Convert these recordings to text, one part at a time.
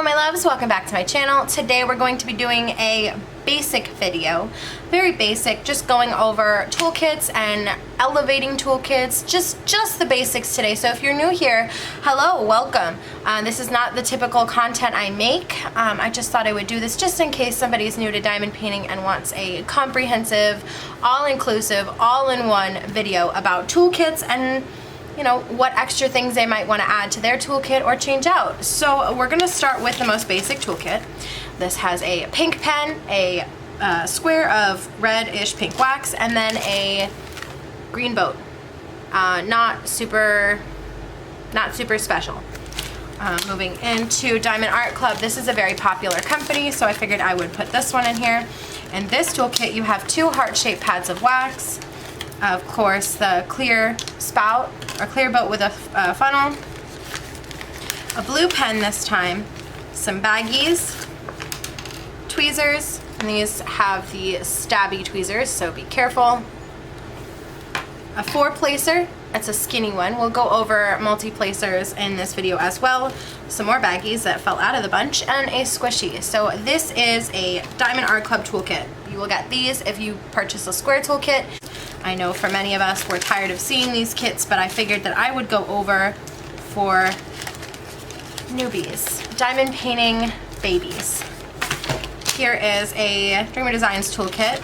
Hello my loves, welcome back to my channel. Today we're going to be doing a basic video, very basic, just going over toolkits and elevating toolkits, just the basics today. So if you're new here, hello, welcome. This is not the typical content I make. I just thought I would do this just in case somebody's new to diamond painting and wants a comprehensive, all-inclusive, all-in-one video about toolkits and you know, what extra things they might want to add to their toolkit or change out. So we're going to start with the most basic toolkit. This has a pink pen, a square of reddish pink wax, and then a green boat. Not super special. Moving into Diamond Art Club, this is a very popular company, so I figured I would put this one in here. In this toolkit, you have two heart-shaped pads of wax. Of course, the clear spout or clear boat with a funnel, a blue pen this time, some baggies, tweezers, and these have the stabby tweezers, so be careful. A four placer, that's a skinny one. We'll go over multi-placers in this video as well. Some more baggies that fell out of the bunch, and a squishy. So this is a Diamond Art Club toolkit. You will get these if you purchase a square toolkit. I know for many of us, we're tired of seeing these kits, but I figured that I would go over for newbies, diamond painting babies. Here is a Dreamer Designs toolkit.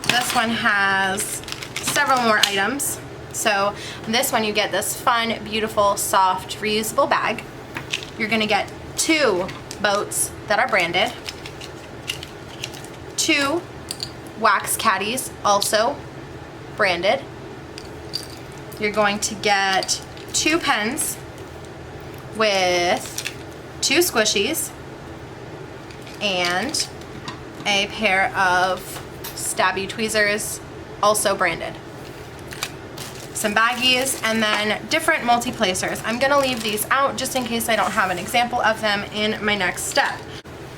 This one has several more items. So this one you get this fun, beautiful, soft, reusable bag. You're gonna get two boats that are branded, two wax caddies, also branded. You're going to get two pens with two squishies and a pair of stabby tweezers, also branded. Some baggies, and then different multi-placers. I'm gonna leave these out just in case I don't have an example of them in my next step.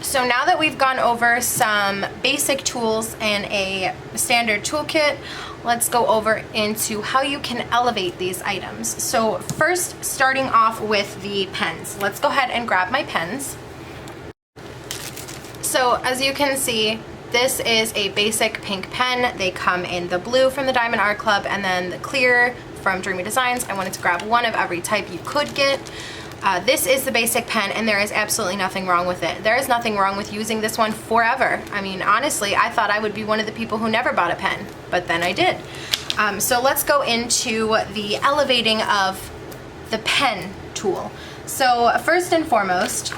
So now that we've gone over some basic tools and a standard toolkit, let's go over into how you can elevate these items. So first, starting off with the pens. Let's go ahead and grab my pens. So as you can see, this is a basic pink pen. They come in the blue from the Diamond Art Club and then the clear from Dreamer Designs. I wanted to grab one of every type you could get. This is the basic pen, and there is absolutely nothing wrong with it. There is nothing wrong with using this one forever. I mean, honestly, I thought I would be one of the people who never bought a pen, but then I did. So let's go into the elevating of the pen tool. So first and foremost,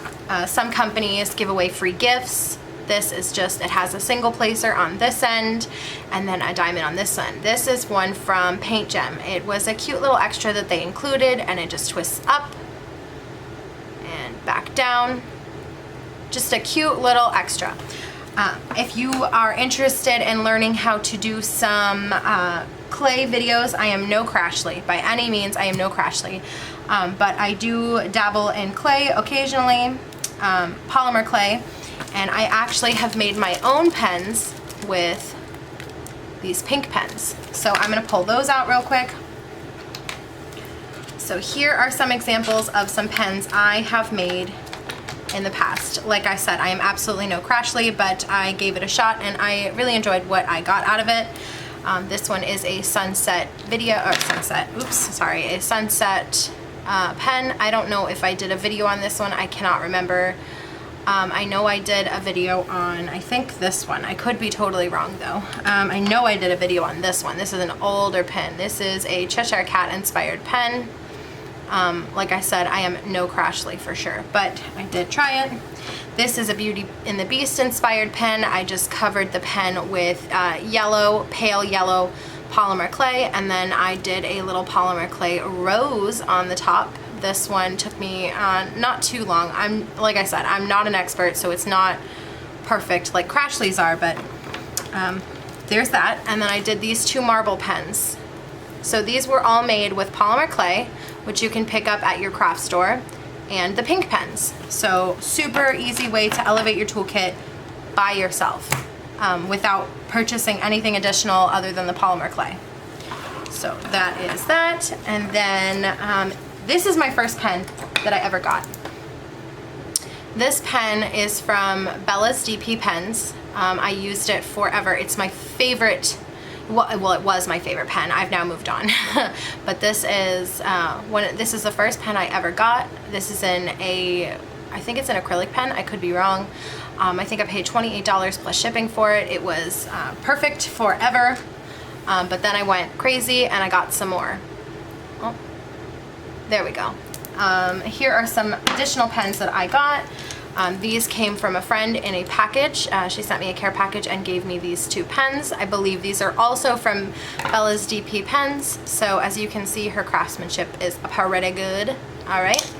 some companies give away free gifts. This is just, it has a single placer on this end and then a diamond on this end. This is one from Paint Gem. It was a cute little extra that they included, and it just twists up and back down. Just a cute little extra. If you are interested in learning how to do some clay videos, I am no Crashly. By any means, I am no Crashly. But I do dabble in clay occasionally, polymer clay, and I actually have made my own pens with these pink pens. So I'm gonna pull those out real quick. So here are some examples of some pens I have made in the past. Like I said, I am absolutely no Crashly, but I gave it a shot and I really enjoyed what I got out of it. This one is a sunset a sunset pen. I don't know if I did a video on this one. I cannot remember. I know I did a video on, I think this one. I could be totally wrong though. I know I did a video on this one. This is an older pen. This is a Cheshire Cat inspired pen. Like I said, I am no Crashly for sure, but I did try it. This is a Beauty and the Beast inspired pen. I just covered the pen with yellow, pale yellow polymer clay, and then I did a little polymer clay rose on the top. This one took me not too long. Like I said, I'm not an expert, so it's not perfect like Crashly's are, but there's that. And then I did these two marble pens. So these were all made with polymer clay, which you can pick up at your craft store, and the pink pens. So super easy way to elevate your toolkit by yourself without purchasing anything additional other than the polymer clay. So that is that. And then this is my first pen that I ever got. This pen is from Bella's DP Pens. I used it forever. It's my favorite, well, it was my favorite pen. I've now moved on. But this is this is the first pen I ever got. This is in I think it's an acrylic pen. I could be wrong. I think I paid $28 plus shipping for it. It was perfect forever. But then I went crazy and I got some more. Oh, there we go. Here are some additional pens that I got. These came from a friend in a package. She sent me a care package and gave me these 2 pens. I believe these are also from Bella's DP Pens. So as you can see, her craftsmanship is pretty good. All right,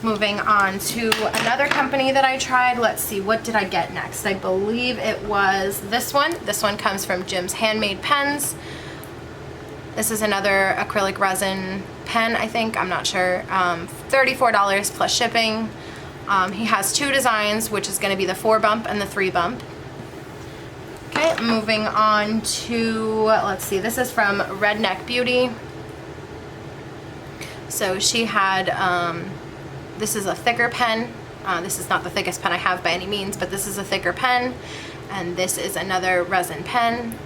moving on to another company that I tried. Let's see, what did I get next? I believe it was this one. This one comes from Jim's Handmade Pens. This is another acrylic resin pen, I think, I'm not sure. $34 plus shipping. He has 2 designs, which is going to be the 4 bump and the 3 bump. Okay, moving on to, let's see, this is from Redneck Beauty. So she had, this is a thicker pen. This is not the thickest pen I have by any means, but this is a thicker pen. And this is another resin pen.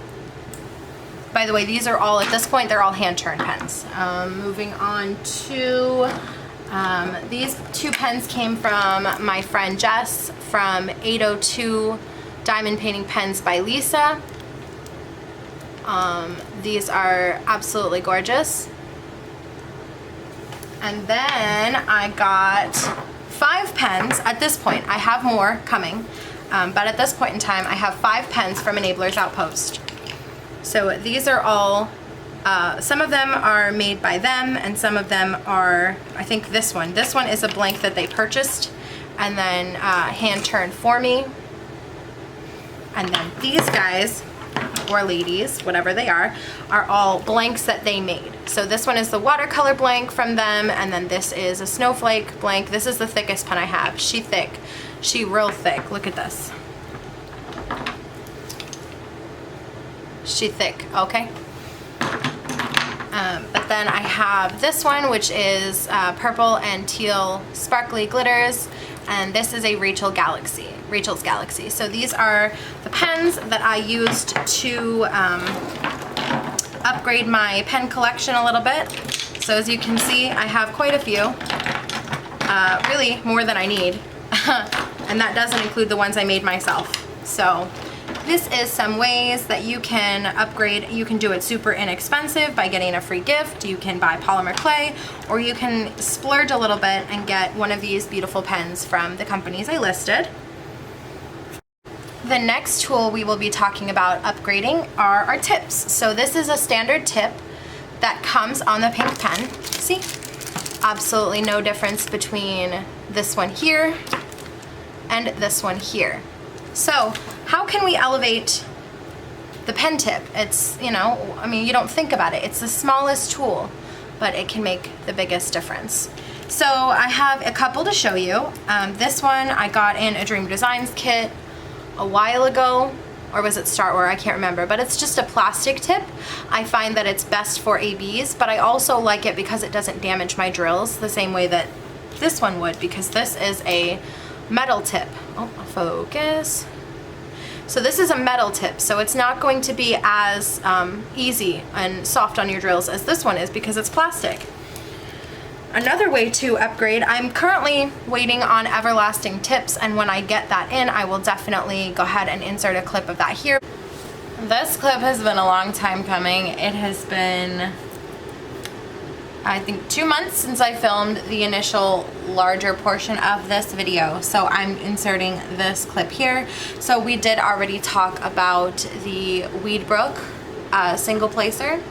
By the way, these are all, at this point, they're all hand-turned pens. Moving on to, these 2 pens came from my friend Jess from 802 Diamond Painting Pens by Lisa. These are absolutely gorgeous. And then I got 5 pens. At this point, I have more coming, but at this point in time, I have 5 pens from Enabler's Outpost. So these are all, some of them are made by them and some of them are, I think this one is a blank that they purchased and then hand turned for me. And then these guys, or ladies, whatever they are all blanks that they made. So this one is the watercolor blank from them, and then this is a snowflake blank. This is the thickest pen I have. She thick, she real thick. Look at this. She thick, okay? But then I have this one, which is purple and teal sparkly glitters, and this is a Rachel's Galaxy. So these are the pens that I used to upgrade my pen collection a little bit. So as you can see, I have quite a few, really more than I need, and that doesn't include the ones I made myself. So this is some ways that you can upgrade. You can do it super inexpensive by getting a free gift. You can buy polymer clay, or you can splurge a little bit and get one of these beautiful pens from the companies I listed. The next tool we will be talking about upgrading are our tips. So this is a standard tip that comes on the pink pen. See? Absolutely no difference between this one here and this one here. So how can we elevate the pen tip? It's, you know, I mean, you don't think about it. It's the smallest tool, but it can make the biggest difference. So I have a couple to show you. This one I got in a Dream Designs kit a while ago, or was it Starware? I can't remember, but it's just a plastic tip. I find that it's best for ABs, but I also like it because it doesn't damage my drills the same way that this one would, because this is a metal tip. Oh, focus. So this is a metal tip, so it's not going to be as easy and soft on your drills as this one is because it's plastic. Another way to upgrade, I'm currently waiting on Everlasting Tips, and when I get that in, I will definitely go ahead and insert a clip of that here. This clip has been a long time coming. It has been, I think, 2 months since I filmed the initial larger portion of this video, so I'm inserting this clip here. So we did already talk about the Weedbrook single placer.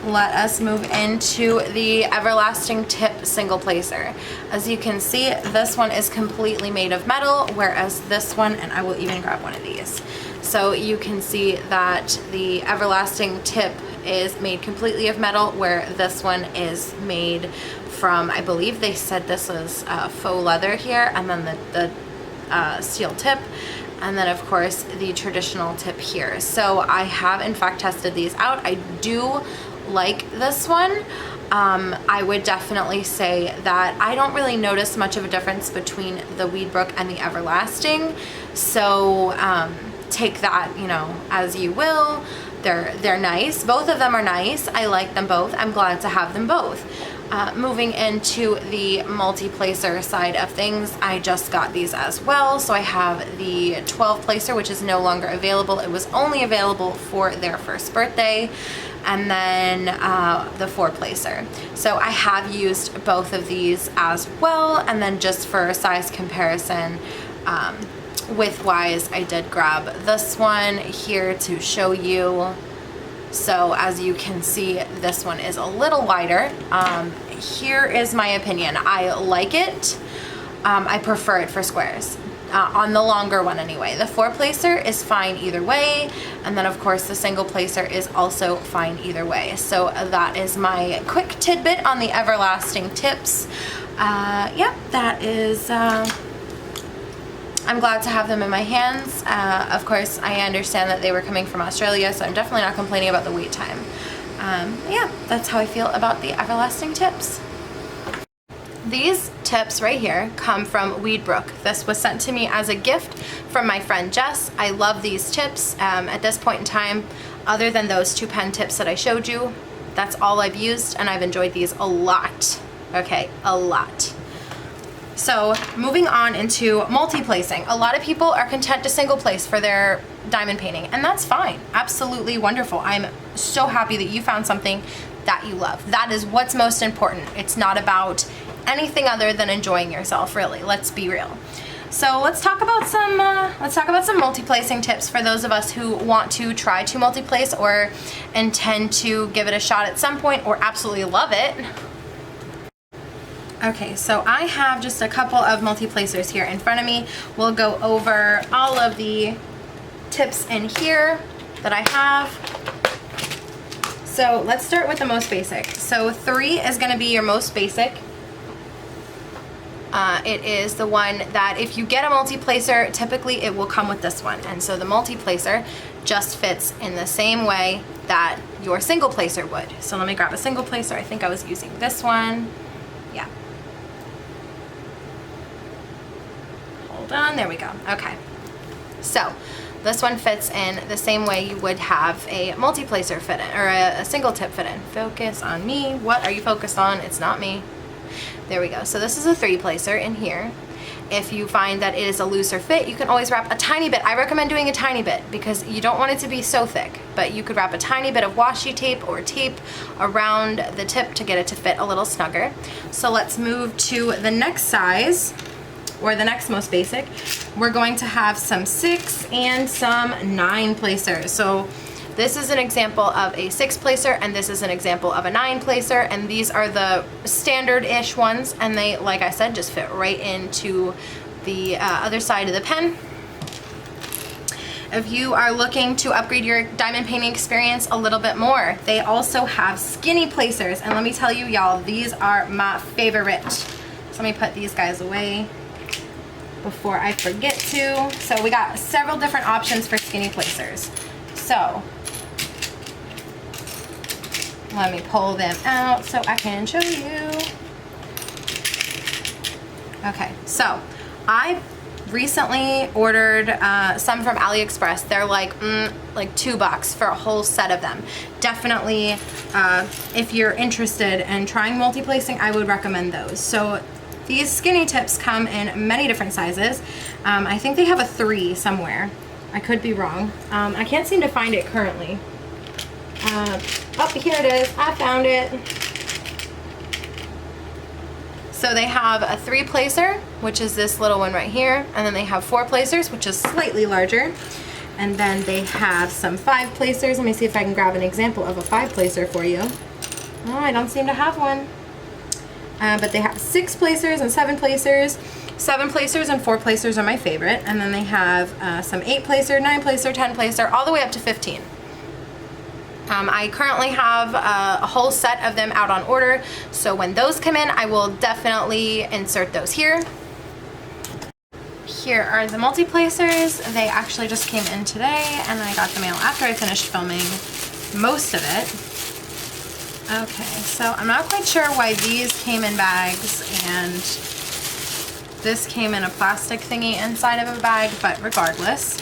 Let us move into the Everlasting Tip single placer. As you can see, this one is completely made of metal, whereas this one, and I will even grab one of these. So you can see that the Everlasting Tip is made completely of metal, where this one is made from, I believe they said this was faux leather here, and then the steel tip, and then of course the traditional tip here. So I have in fact tested these out. I do like this one. I would definitely say that I don't really notice much of a difference between the Weedbrook and the Everlasting. So take that, you know, as you will. They're nice. Both of them are nice. I like them both. I'm glad to have them both. Moving into the multi-placer side of things, I just got these as well. So I have the 12 placer, which is no longer available. It was only available for their first birthday. And then the 4 placer. So I have used both of these as well. And then just for size comparison, width-wise, I did grab this one here to show you. So as you can see, this one is a little wider. Here is my opinion. I like it. I prefer it for squares. On the longer one anyway. The 4 placer is fine either way. And then of course the single placer is also fine either way. So that is my quick tidbit on the Everlasting tips. Yeah, that is... I'm glad to have them in my hands. Of course, I understand that they were coming from Australia, so I'm definitely not complaining about the wait time. Yeah, that's how I feel about the Everlasting tips. These tips right here come from Weedbrook. This was sent to me as a gift from my friend Jess. I love these tips. At this point in time, other than those 2 pen tips that I showed you, that's all I've used, and I've enjoyed these a lot. Okay, a lot. So moving on into multi-placing. A lot of people are content to single place for their diamond painting, and that's fine. Absolutely wonderful. I'm so happy that you found something that you love. That is what's most important. It's not about anything other than enjoying yourself, really. Let's be real. So let's talk about some multi-placing tips for those of us who want to try to multi-place or intend to give it a shot at some point or absolutely love it. Okay, so I have just a couple of multi-placers here in front of me. We'll go over all of the tips in here that I have. So let's start with the most basic. So 3 is gonna be your most basic. It is the one that if you get a multi-placer, typically it will come with this one. And so the multi-placer just fits in the same way that your single placer would. So let me grab a single placer. I think I was using this one. Yeah. Hold on, there we go. Okay. So this one fits in the same way you would have a multi-placer fit in, or a single tip fit in. Focus on me. What are you focused on? It's not me. There we go. So this is a 3 placer in here. If you find that it is a looser fit, you can always wrap a tiny bit. I recommend doing a tiny bit because you don't want it to be so thick, but you could wrap a tiny bit of washi tape or tape around the tip to get it to fit a little snugger. So let's move to the next size, or the next most basic. We're going to have some 6 and some 9 placers. So this is an example of a 6 placer, and this is an example of a 9 placer, and these are the standard-ish ones, and they, like I said, just fit right into the other side of the pen. If you are looking to upgrade your diamond painting experience a little bit more, they also have skinny placers, and let me tell you, y'all, these are my favorite. So let me put these guys away before I forget to. So we got several different options for skinny placers. So let me pull them out so I can show you. Okay, so I recently ordered some from AliExpress. They're like $2 for a whole set of them. Definitely, if you're interested in trying multi-placing, I would recommend those. So these skinny tips come in many different sizes. I think they have a 3 somewhere. I could be wrong. I can't seem to find it currently. Oh, here it is. I found it. So they have a 3 placer, which is this little one right here, and then they have 4 placers, which is slightly larger, and then they have some 5 placers. Let me see if I can grab an example of a 5 placer for you. Oh, I don't seem to have one. But they have 6 placers and 7 placers. 7 placers and 4 placers are my favorite, and then they have some 8 placer, 9 placer, 10 placer, all the way up to 15. I currently have a whole set of them out on order, so when those come in, I will definitely insert those here. Here are the multi-placers. They actually just came in today, and I got the mail after I finished filming most of it. Okay, so I'm not quite sure why these came in bags and this came in a plastic thingy inside of a bag, but regardless,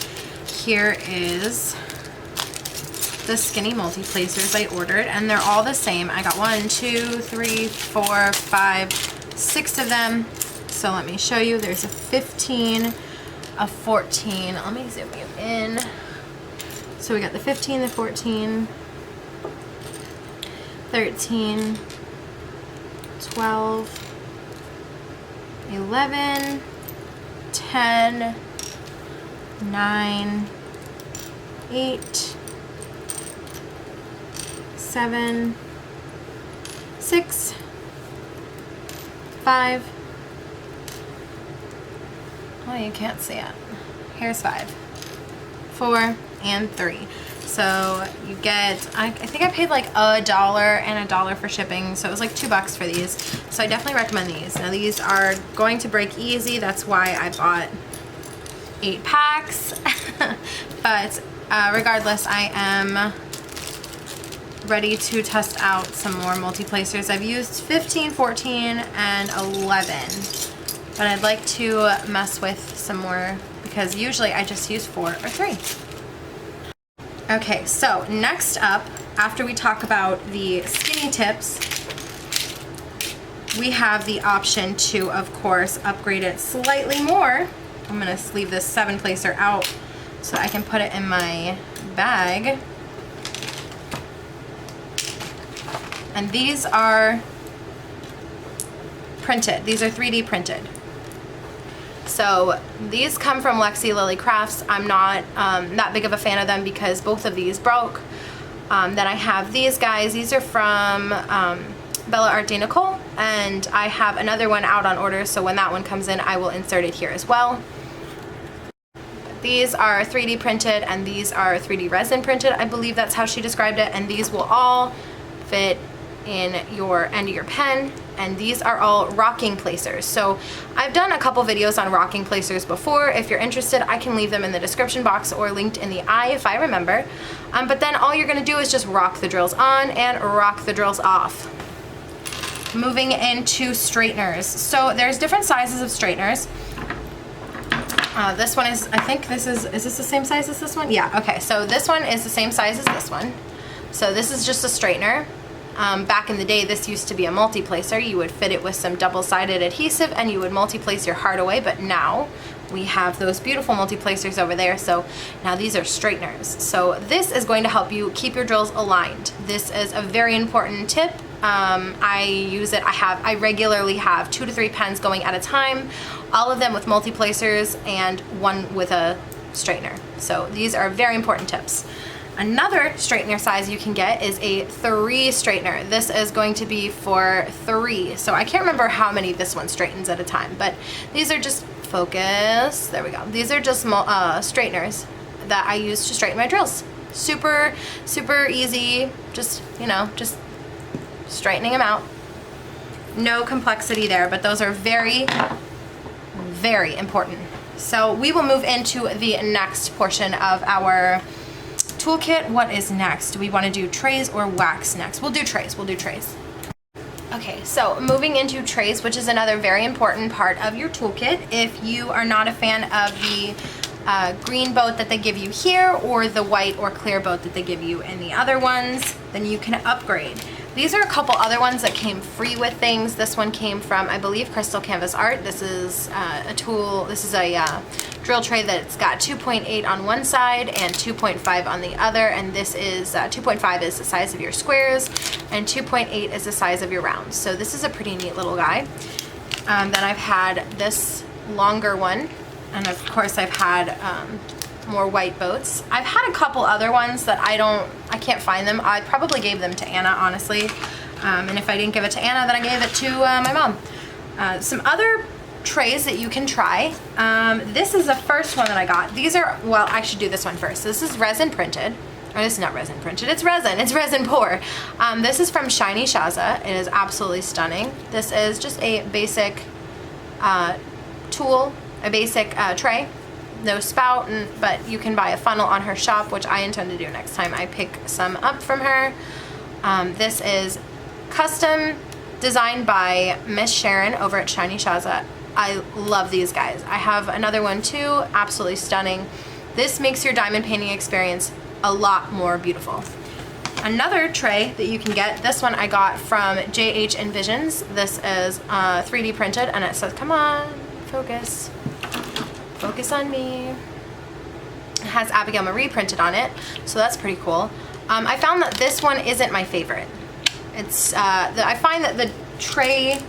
here is the skinny multi-placers I ordered, and they're all the same. I got 1, 2, 3, 4, 5, 6 of them. So let me show you. There's a 15, a 14. Let me zoom you in. So we got the 15, the 14, 13, 12, 11, 10, 9, 8, 7, 6, 5. Oh, you can't see it. Here's 5, 4, and 3. So you get, I think I paid like $1 and $1 for shipping, so it was like $2 for these. So I definitely recommend these. Now these are going to break easy. That's why I bought 8 packs. But regardless, I am ready to test out some more multi-placers. I've used 15, 14, and 11, but I'd like to mess with some more because usually I just use 4 or 3. Okay, so next up, after we talk about the skinny tips, we have the option to, of course, upgrade it slightly more. I'm gonna leave this 7 placer out so I can put it in my bag. And these are printed. These are 3D printed. So these come from Lexi Lily Crafts. I'm not that big of a fan of them because both of these broke. Then I have these guys. These are from Bella Art de Nicole, and I have another one out on order, so when that one comes in, I will insert it here as well. These are 3D printed, and these are 3D resin printed. I believe that's how she described it, and these will all fit in your end of your pen, and these are all rocking placers. So I've done a couple videos on rocking placers before. If you're interested, I can leave them in the description box or linked in the eye if I remember. But then all you're gonna do is just rock the drills on and rock the drills off. Moving into straighteners. So there's different sizes of straighteners. This one is, I think this is this the same size as this one? Yeah, okay, so this one is the same size as this one. So this is just a straightener. Back in the day, this used to be a multi-placer. You would fit it with some double-sided adhesive and you would multi-place your heart away, but now we have those beautiful multi-placers over there. So now these are straighteners. So this is going to help you keep your drills aligned. This is a very important tip. I use it, I regularly have 2 to 3 pens going at a time, all of them with multi-placers and one with a straightener. So these are very important tips. Another straightener size you can get is a 3 straightener. This is going to be for 3. So I can't remember how many this one straightens at a time, but these are just, focus, there we go. These are just straighteners that I use to straighten my drills. Super, super easy, just, you know, just straightening them out. No complexity there, but those are very, very important. So we will move into the next portion of our toolkit. What is next? Do we want to do trays or wax next? We'll do trays. We'll do trays. Okay, so moving into trays, which is another very important part of your toolkit. If you are not a fan of the green boat that they give you here or the white or clear boat that they give you in the other ones, then you can upgrade. These are a couple other ones that came free with things. This one came from, I believe, Crystal Canvas Art. This is a tool, this is a drill tray that's got 2.8 on one side and 2.5 on the other, and this is 2.5 is the size of your squares and 2.8 is the size of your rounds. So this is a pretty neat little guy. Then I've had this longer one, and of course I've had more white boats. I've had a couple other ones that I can't find them. I probably gave them to Anna, honestly. And if I didn't give it to Anna, then I gave it to my mom. Some other trays that you can try. This is the first one that I got. These are, well, I should do this one first. This is resin printed. Or this is not resin printed, it's resin pour. This is from Shiny Shaza. It is absolutely stunning. This is just a basic tool, a basic tray. No spout, but you can buy a funnel on her shop, which I intend to do next time I pick some up from her. This is Custom designed by Miss Sharon over at Shiny Shaza. I love these guys. I have another one too, absolutely stunning. This makes your diamond painting experience a lot more beautiful. Another tray that you can get, this one I got from JH Envisions. This is 3D printed, and it says, come on, focus. Focus on me. It has AbigailMarie printed on it, so that's pretty cool. I found that this one isn't my favorite. It's, I find that the tray,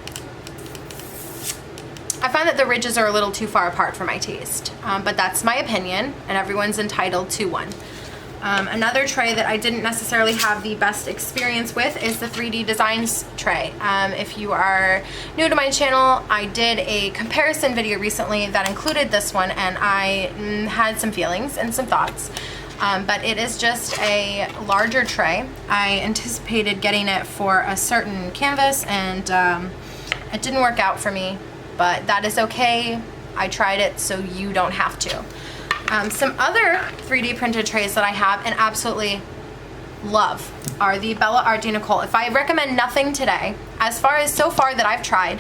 I find that the ridges are a little too far apart for my taste, but that's my opinion, and everyone's entitled to one. Another tray that I didn't necessarily have the best experience with is the 3D Designs tray. If you are new to my channel, I did a comparison video recently that included this one, and I had some feelings and some thoughts. But it is just a larger tray. I anticipated getting it for a certain canvas, and it didn't work out for me, but that is okay. I tried it, so you don't have to. Some other 3D printed trays that I have and absolutely love are the Bella Art de Nicole. If I recommend nothing today, as far as so far that I've tried,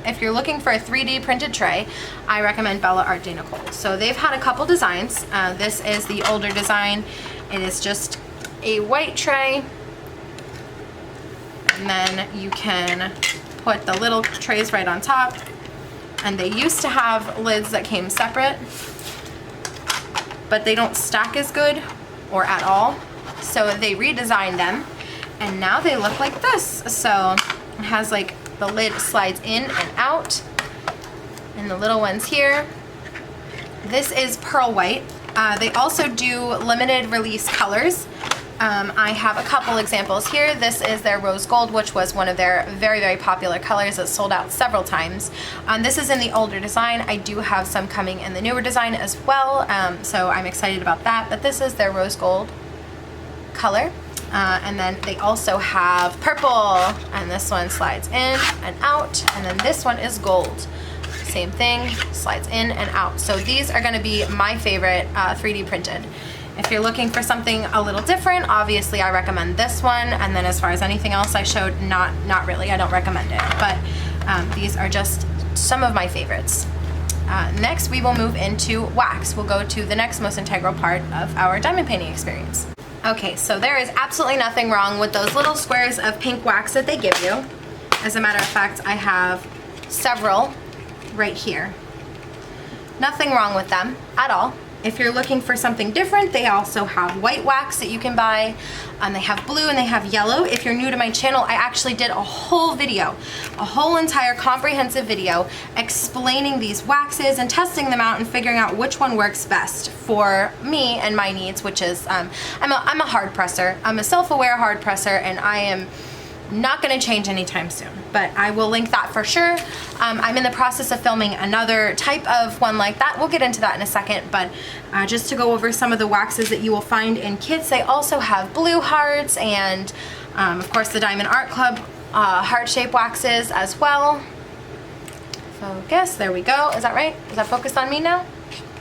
if you're looking for a 3D printed tray, I recommend Bella Art de Nicole. So they've had a couple designs. This is the older design. It is just a white tray, and then you can put the little trays right on top. And they used to have lids that came separate, but they don't stack as good or at all. So they redesigned them, and now they look like this. So it has like the lid slides in and out, and the little ones here. This is pearl white. They also do limited release colors. I have a couple examples here. This is their rose gold, which was one of their very, very popular colors that sold out several times. This is in the older design. I do have some coming in the newer design as well, so I'm excited about that. But this is their rose gold color. And then they also have purple, and this one slides in and out, and then this one is gold. Same thing, slides in and out. So these are gonna be my favorite 3D printed. If you're looking for something a little different, obviously I recommend this one, and then as far as anything else I showed, not really, I don't recommend it, but these are just some of my favorites. Next we will move into wax. We'll go to the next most integral part of our diamond painting experience. Okay, so there is absolutely nothing wrong with those little squares of pink wax that they give you. As a matter of fact, I have several right here. Nothing wrong with them at all. If you're looking for something different, they also have white wax that you can buy. They have blue and they have yellow. If you're new to my channel, I actually did a whole video, a whole entire comprehensive video explaining these waxes and testing them out and figuring out which one works best for me and my needs, which is, I'm a hard presser. I'm a self-aware hard presser, and I am not going to change anytime soon, but I will link that for sure. I'm in the process of filming another type of one like that. We'll get into that in a second, but just to go over some of the waxes that you will find in kits, they also have blue hearts and of course the Diamond Art Club heart-shaped waxes as well. Focus, there we go. Is that right? Is that focused on me now?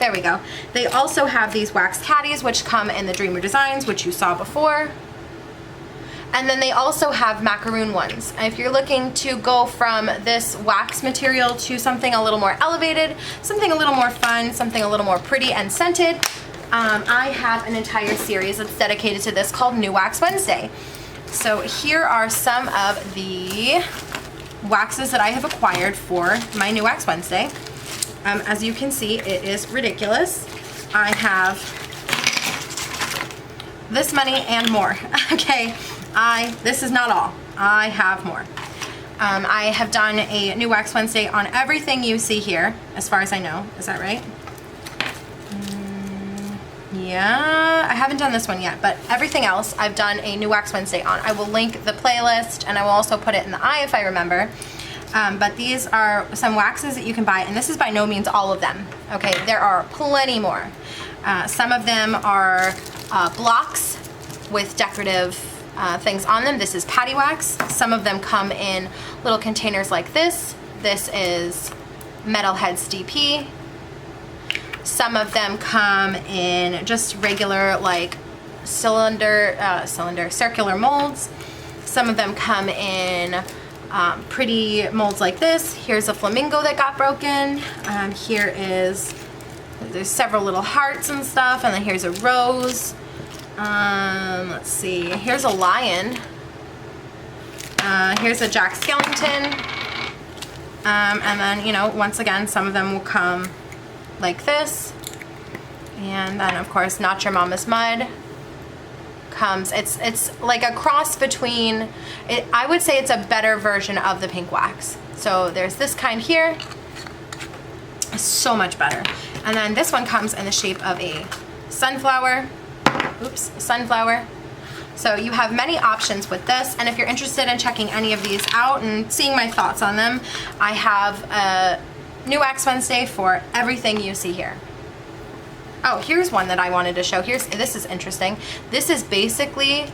There we go. They also have these wax caddies, which come in the Dreamer designs, which you saw before. And then they also have macaroon ones. If you're looking to go from this wax material to something a little more elevated, something a little more fun, something a little more pretty and scented, I have an entire series that's dedicated to this called New Wax Wednesday. So here are some of the waxes that I have acquired for my New Wax Wednesday. As you can see, it is ridiculous. I have this many and more. Okay. This is not all. I have more. I have done a New Wax Wednesday on everything you see here, as far as I know. Is that right? Yeah, I haven't done this one yet, but everything else I've done a New Wax Wednesday on. I will link the playlist, and I will also put it in the eye if I remember. But these are some waxes that you can buy, and this is by no means all of them. Okay, there are plenty more. Some of them are blocks with decorative things on them. This is patty wax. Some of them come in little containers like this. This is Metalheads DP. Some of them come in just regular like circular molds. Some of them come in pretty molds like this. Here's a flamingo that got broken. There's several little hearts and stuff, and then here's a rose. Let's see, here's a lion. Here's a Jack Skellington. And then, you know, once again, some of them will come like this. And then, of course, Not Your Mama's Mud comes. It's like a cross between, I would say it's a better version of the pink wax. So there's this kind here. So much better. And then this one comes in the shape of a sunflower. Oops, sunflower. So you have many options with this, and if you're interested in checking any of these out and seeing my thoughts on them, I have a New Wax Wednesday for everything you see here. Oh, here's one that I wanted to show. This is interesting. This is basically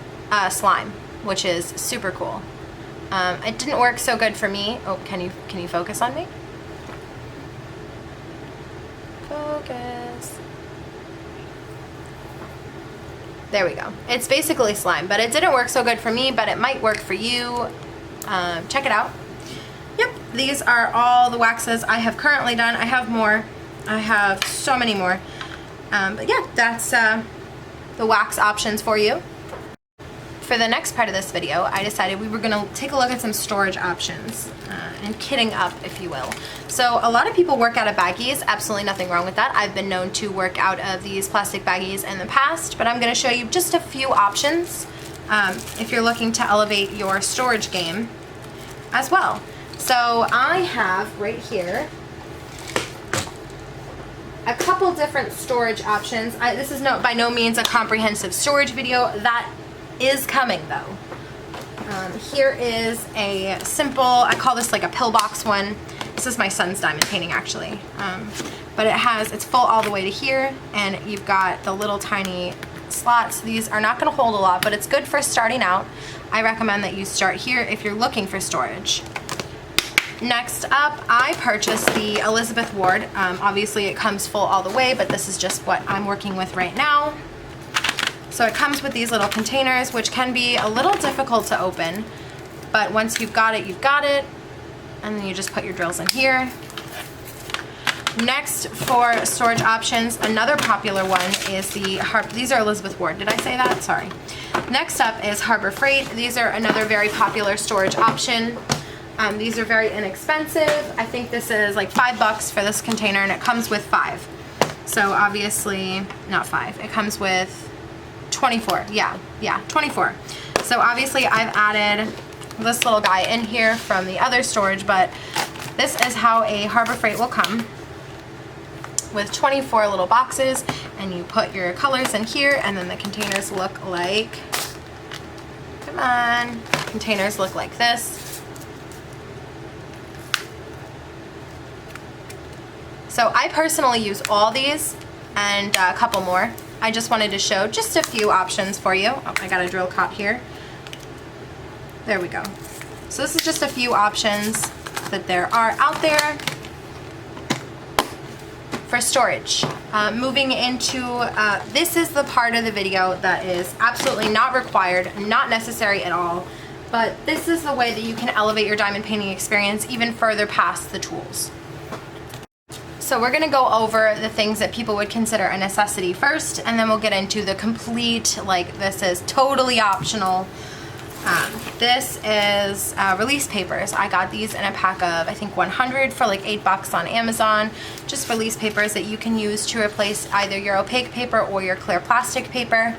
slime, which is super cool. It didn't work so good for me. Oh, can you focus on me? Focus. There we go. It's basically slime, but it didn't work so good for me, but it might work for you. Check it out. Yep, these are all the waxes I have currently done. I have more. I have so many more. But yeah, that's the wax options for you. For the next part of this video, I decided we were going to take a look at some storage options and kitting up, if you will. So a lot of people work out of baggies. Absolutely nothing wrong with that. I've been known to work out of these plastic baggies in the past, but I'm going to show you just a few options if you're looking to elevate your storage game as well. So I have right here a couple different storage options. This is by no means a comprehensive storage video. That is coming though. Here is a simple, I call this like a pillbox one. This is my son's diamond painting actually. But it's full all the way to here, and you've got the little tiny slots. These are not going to hold a lot, but it's good for starting out. I recommend that you start here if you're looking for storage. Next up, I purchased the Elizabeth Ward. Obviously it comes full all the way, but this is just what I'm working with right now. So it comes with these little containers, which can be a little difficult to open, but once you've got it, you've got it. And then you just put your drills in here. Next, for storage options, another popular one is these are Elizabeth Ward. Did I say that? Sorry. Next up is Harbor Freight. These are another very popular storage option. These are very inexpensive. I think this is like $5 for this container, and it comes with 5. So obviously, not 5. It comes with 24. Yeah, 24. So obviously I've added this little guy in here from the other storage, but this is how a Harbor Freight will come, with 24 little boxes, and you put your colors in here, and then the containers look like, come on, containers look like this. So I personally use all these and a couple more. I just wanted to show just a few options for you. Oh, I got a drill caught here. There we go. So this is just a few options that there are out there for storage. Moving into, this is the part of the video that is absolutely not required, not necessary at all, but this is the way that you can elevate your diamond painting experience even further past the tools. So we're gonna go over the things that people would consider a necessity first, and then we'll get into the complete, like, this is totally optional. This is release papers. I got these in a pack of, I think 100 for like $8 on Amazon. Just release papers that you can use to replace either your opaque paper or your clear plastic paper.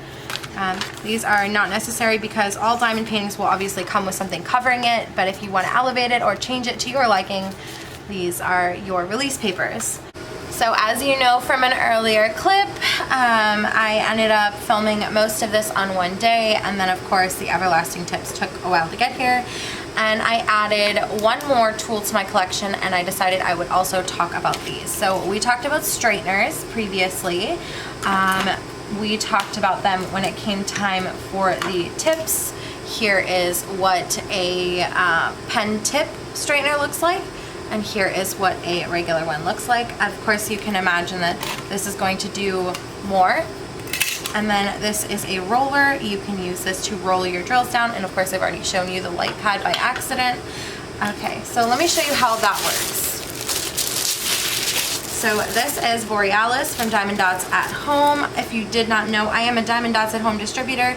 These are not necessary because all diamond paintings will obviously come with something covering it, but if you want to elevate it or change it to your liking, these are your release papers. So as you know from an earlier clip, I ended up filming most of this on one day, and then of course the everlasting tips took a while to get here, and I added one more tool to my collection, and I decided I would also talk about these. So we talked about straighteners previously. We talked about them when it came time for the tips. Here is what a pen tip straightener looks like, and here is what a regular one looks like. Of course, you can imagine that this is going to do more. And then this is a roller. You can use this to roll your drills down. And of course, I've already shown you the light pad by accident. Okay, so let me show you how that works. So this is Borealis from Diamond Dotz at Home. If you did not know, I am a Diamond Dotz at Home distributor.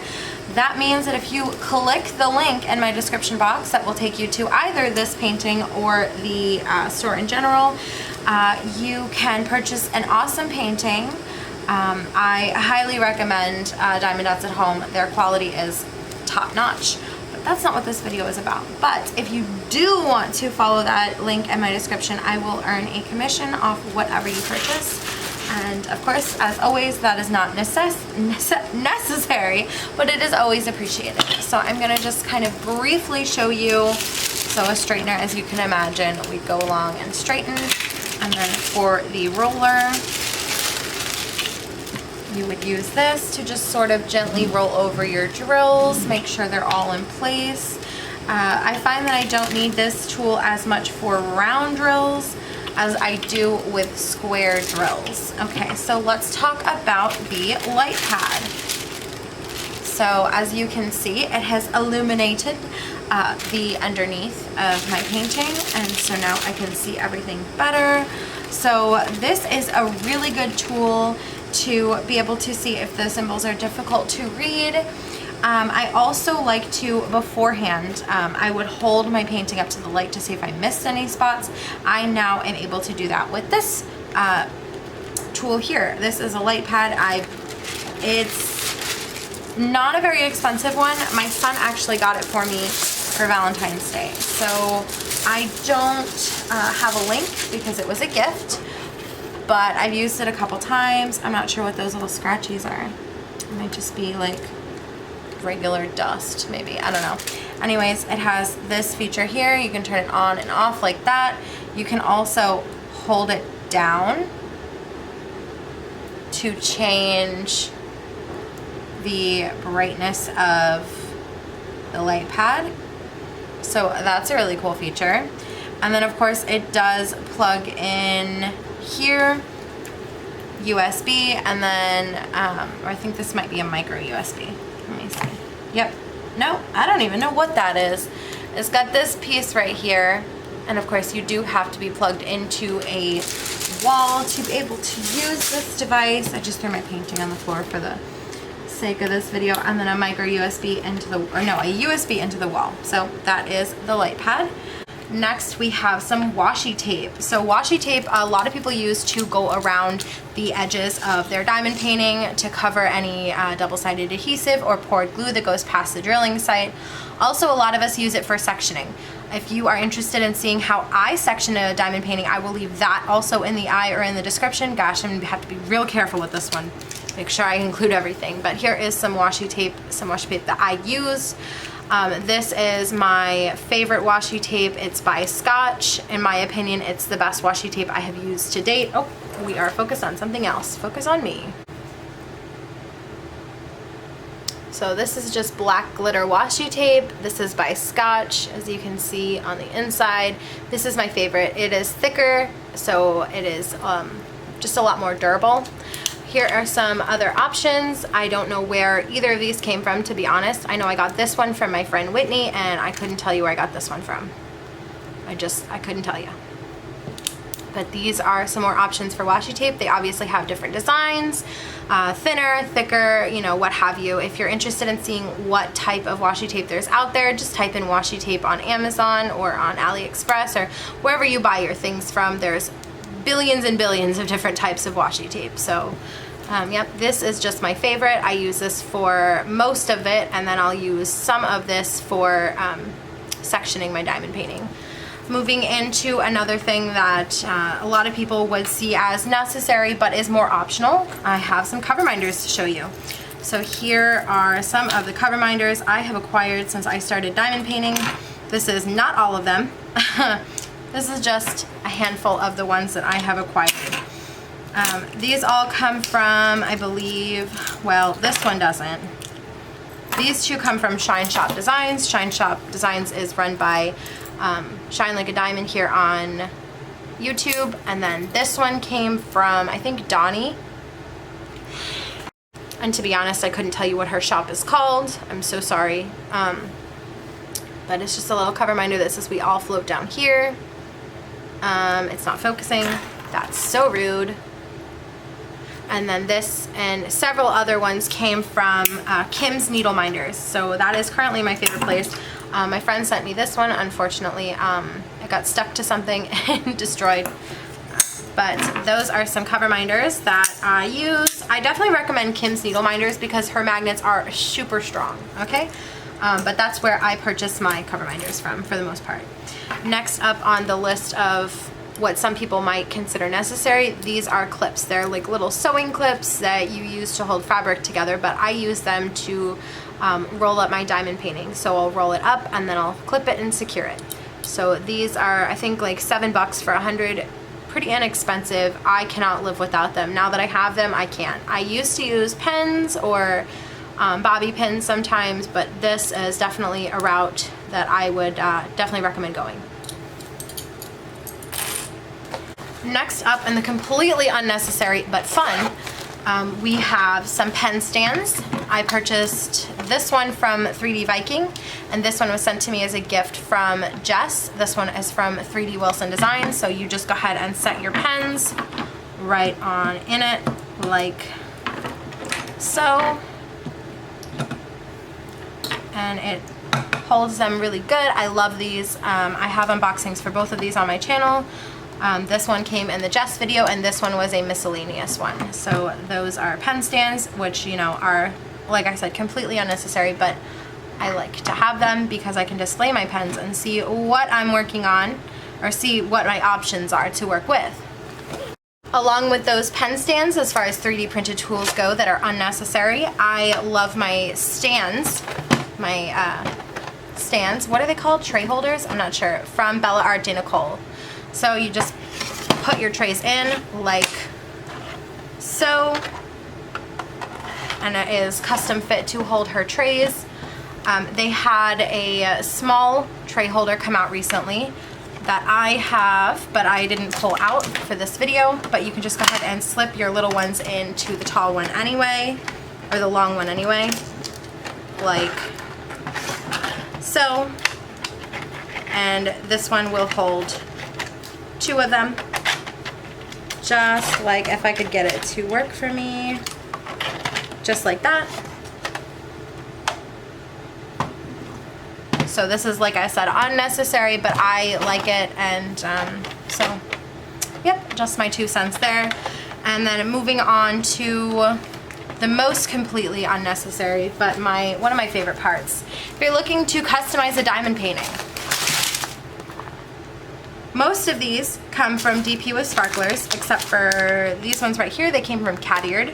That means that if you click the link in my description box, that will take you to either this painting or the store in general. You can purchase an awesome painting. I highly recommend Diamond Dotz at Home. Their quality is top notch. But that's not what this video is about. But if you do want to follow that link in my description, I will earn a commission off whatever you purchase. And of course, as always, that is not necessary, but it is always appreciated. So I'm gonna just kind of briefly show you. So a straightener, as you can imagine, we go along and straighten. And then for the roller, you would use this to just sort of gently roll over your drills, make sure they're all in place. I find that I don't need this tool as much for round drills as I do with square drills. Okay, so let's talk about the light pad. So as you can see, it has illuminated the underneath of my painting, and so now I can see everything better. So this is a really good tool to be able to see if the symbols are difficult to read. I also like to, beforehand, I would hold my painting up to the light to see if I missed any spots. I now am able to do that with this tool here. This is a light pad. It's not a very expensive one. My son actually got it for me for Valentine's Day. So I don't have a link because it was a gift, but I've used it a couple times. I'm not sure what those little scratchies are. It might just be like regular dust, maybe, I don't know. Anyways, it has this feature here. You can turn it on and off like that. You can also hold it down to change the brightness of the light pad. So that's a really cool feature. And then of course it does plug in here, USB, and then, or I think this might be a micro USB. Let me see. Yep. No, I don't even know what that is. It's got this piece right here. And of course you do have to be plugged into a wall to be able to use this device. I just threw my painting on the floor for the sake of this video. And then a micro USB into the, or no, a USB into the wall. So that is the light pad. Next we have some washi tape. So washi tape, a lot of people use to go around the edges of their diamond painting to cover any double-sided adhesive or poured glue that goes past the drilling site. Also, a lot of us use it for sectioning. If you are interested in seeing how I section a diamond painting, I will leave that also in the eye or in the description. Gosh, I'm gonna have to be real careful with this one. Make sure I include everything. But here is some washi tape that I use. This is my favorite washi tape. It's by Scotch. In my opinion, it's the best washi tape I have used to date. Oh, we are focused on something else. Focus on me. So this is just black glitter washi tape. This is by Scotch, as you can see on the inside. This is my favorite. It is thicker, so it is just a lot more durable. Here are some other options. I don't know where either of these came from, to be honest. I know I got this one from my friend Whitney, and I couldn't tell you where I got this one from. I couldn't tell you. But these are some more options for washi tape. They obviously have different designs, thinner, thicker, you know, what have you. If you're interested in seeing what type of washi tape there's out there, just type in washi tape on Amazon or on AliExpress or wherever you buy your things from. There's billions and billions of different types of washi tape. So yep, this is just my favorite. I use this for most of it, and then I'll use some of this for sectioning my diamond painting. Moving into another thing that a lot of people would see as necessary but is more optional, I have some cover minders to show you. So here are some of the cover minders I have acquired since I started diamond painting. This is not all of them. This is just a handful of the ones that I have acquired. These all come from, I believe, well, this one doesn't. These two come from Shine Shop Designs. Shine Shop Designs is run by Shine Like a Diamond here on YouTube. And then this one came from, I think, Donnie. And to be honest, I couldn't tell you what her shop is called. I'm so sorry. But it's just a little cover reminder that says we all float down here. It's not focusing. That's so rude. And then this and several other ones came from Kim's Needle Minders. So that is currently my favorite place. My friend sent me this one. Unfortunately, it got stuck to something and destroyed. But those are some cover minders that I use. I definitely recommend Kim's Needle Minders because her magnets are super strong, okay? But that's where I purchase my cover minders from for the most part. Next up on the list of what some people might consider necessary, these are clips. They're like little sewing clips that you use to hold fabric together, but I use them to roll up my diamond painting. So I'll roll it up and then I'll clip it and secure it. So these are, I think, like $7 for 100. Pretty inexpensive. I cannot live without them. Now that I have them, I can't. I used to use pens or bobby pins sometimes, but this is definitely a route that I would definitely recommend going. Next up, and the completely unnecessary but fun, we have some pen stands. I purchased this one from 3D Viking, and this one was sent to me as a gift from Jess. This one is from 3D Wilson Designs, so you just go ahead and set your pens right on in it, like so. And it holds them really good. I love these. I have unboxings for both of these on my channel. This one came in the Jess video, and this one was a miscellaneous one. So those are pen stands, which, you know, are, like I said, completely unnecessary, but I like to have them because I can display my pens and see what I'm working on, or see what my options are to work with. Along with those pen stands, as far as 3D printed tools go that are unnecessary, I love my stands. What are they called? Tray holders? I'm not sure. From Bella Art de Nicole. So you just put your trays in like so, and it is custom fit to hold her trays. They had a small tray holder come out recently that I have, but I didn't pull out for this video, but you can just go ahead and slip your little ones into the tall one anyway, or the long one anyway, like so. And this one will hold 2 of them, just like, if I could get it to work for me, just like that. So this is, like I said, unnecessary, but I like it, and so yep, just my 2 cents there. And then moving on to the most completely unnecessary, but one of my favorite parts. If you're looking to customize a diamond painting, most of these come from DP with sparklers, except for these ones right here. They came from Cateared.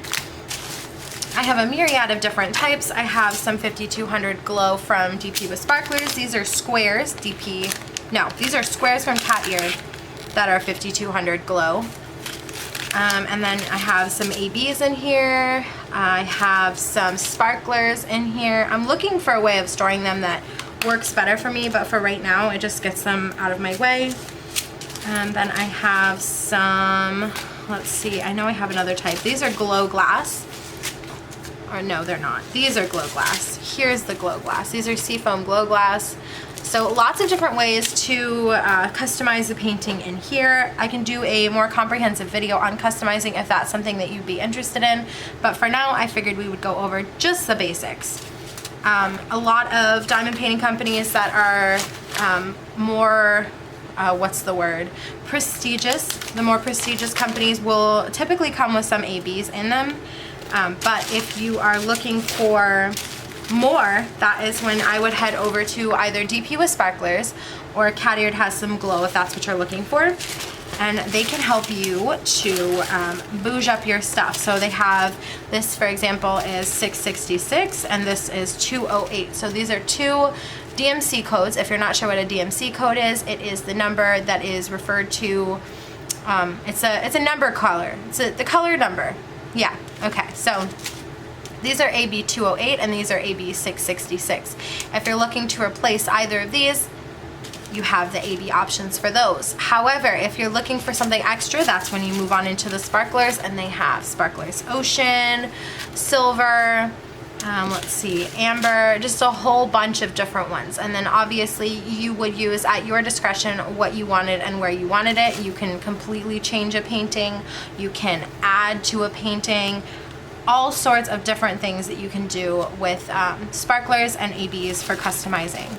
I have a myriad of different types. I have some 5200 glow from DP with sparklers. These are squares, these are squares from Cateared that are 5200 glow. And then I have some ABs in here. I have some sparklers in here. I'm looking for a way of storing them that works better for me, but for right now, it just gets them out of my way. And then I have some, let's see, I know I have another type. These are glow glass. Or no, they're not. These are glow glass. Here's the glow glass. These are seafoam glow glass. So lots of different ways to customize the painting in here. I can do a more comprehensive video on customizing if that's something that you'd be interested in. But for now, I figured we would go over just the basics. A lot of diamond painting companies that are more prestigious. The more prestigious companies will typically come with some ABs in them. But if you are looking for more, that is when I would head over to either DP with sparklers or Cateared has some glow if that's what you're looking for. And they can help you to bouge up your stuff. So they have, this for example is 666 and this is 208. So these are 2 DMC codes. If you're not sure what a DMC code is, it is the number that is referred to, it's a number color. It's the color number. Yeah, okay, so these are AB 208 and these are AB 666. If you're looking to replace either of these, you have the AB options for those. However, if you're looking for something extra, that's when you move on into the sparklers, and they have sparklers ocean, silver, let's see, amber, just a whole bunch of different ones. And then obviously you would use at your discretion what you wanted and where you wanted it. You can completely change a painting, you can add to a painting, all sorts of different things that you can do with sparklers and ABs for customizing.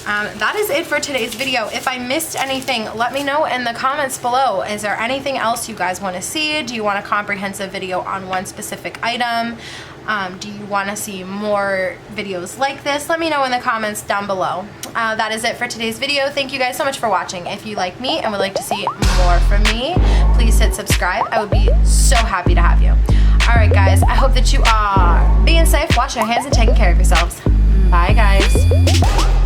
That is it for today's video. If I missed anything, let me know in the comments below. Is there anything else you guys want to see? Do you want a comprehensive video on one specific item? Do you want to see more videos like this? Let me know in the comments down below. That is it for today's video. Thank you guys so much for watching. If you like me and would like to see more from me, please hit subscribe. I would be so happy to have you. Alright guys, I hope that you are being safe, washing your hands, and taking care of yourselves. Bye guys.